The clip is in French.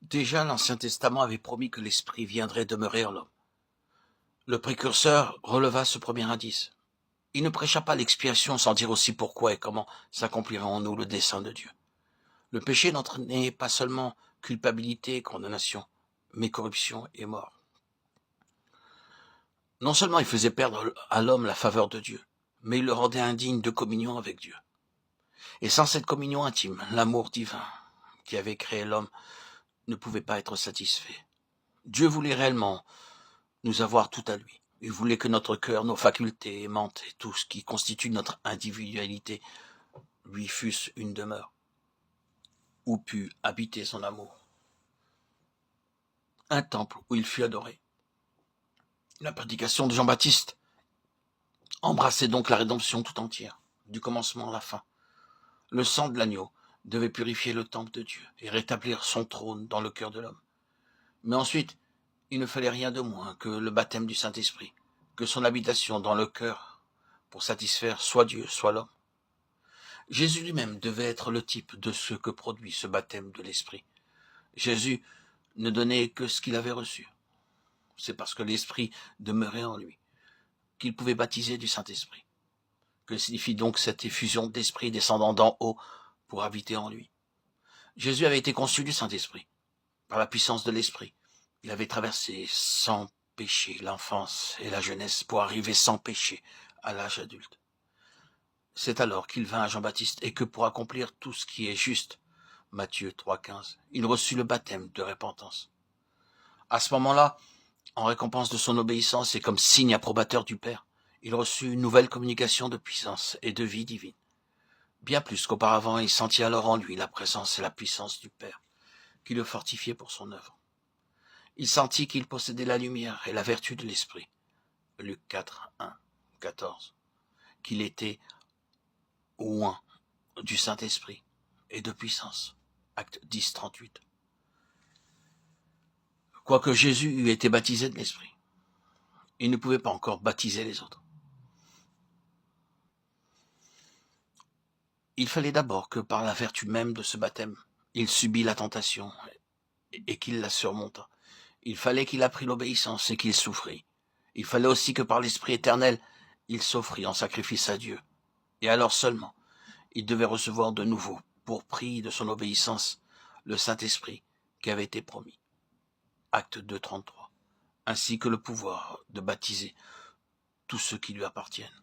Déjà, l'Ancien Testament avait promis que l'Esprit viendrait demeurer en l'homme. Le précurseur releva ce premier indice. Il ne prêcha pas l'expiation sans dire aussi pourquoi et comment s'accomplirait en nous le dessein de Dieu. Le péché n'entraînait pas seulement culpabilité et condamnation, mais corruption et mort. Non seulement il faisait perdre à l'homme la faveur de Dieu, mais il le rendait indigne de communion avec Dieu. Et sans cette communion intime, l'amour divin qui avait créé l'homme ne pouvait pas être satisfait. Dieu voulait réellement nous avoir tout à lui. Il voulait que notre cœur, nos facultés aimantes et tout ce qui constitue notre individualité lui fussent une demeure, où pût habiter son amour. Un temple où il fut adoré. La prédication de Jean-Baptiste embrassait donc la rédemption tout entière, du commencement à la fin. Le sang de l'agneau devait purifier le temple de Dieu et rétablir son trône dans le cœur de l'homme. Mais ensuite, il ne fallait rien de moins que le baptême du Saint-Esprit, que son habitation dans le cœur pour satisfaire soit Dieu, soit l'homme. Jésus lui-même devait être le type de ce que produit ce baptême de l'Esprit. Jésus ne donnait que ce qu'il avait reçu. C'est parce que l'Esprit demeurait en lui qu'il pouvait baptiser du Saint-Esprit. Que signifie donc cette effusion d'Esprit descendant d'en haut pour habiter en lui? Jésus avait été conçu du Saint-Esprit, par la puissance de l'Esprit. Il avait traversé sans péché l'enfance et la jeunesse pour arriver sans péché à l'âge adulte. C'est alors qu'il vint à Jean-Baptiste et que pour accomplir tout ce qui est juste, Matthieu 3,15, il reçut le baptême de repentance. À ce moment-là, en récompense de son obéissance et comme signe approbateur du Père, il reçut une nouvelle communication de puissance et de vie divine. Bien plus qu'auparavant, il sentit alors en lui la présence et la puissance du Père, qui le fortifiait pour son œuvre. Il sentit qu'il possédait la lumière et la vertu de l'Esprit. Luc 4, 1, 14. Qu'il était oint du Saint-Esprit et de puissance. Acte 10, 38. Quoique Jésus eût été baptisé de l'Esprit, il ne pouvait pas encore baptiser les autres. Il fallait d'abord que par la vertu même de ce baptême, il subit la tentation et qu'il la surmonta. Il fallait qu'il apprît l'obéissance et qu'il souffrit. Il fallait aussi que par l'Esprit éternel, il s'offrit en sacrifice à Dieu. Et alors seulement, il devait recevoir de nouveau, pour prix de son obéissance, le Saint-Esprit qui avait été promis. Acte 2, 33. Ainsi que le pouvoir de baptiser tous ceux qui lui appartiennent.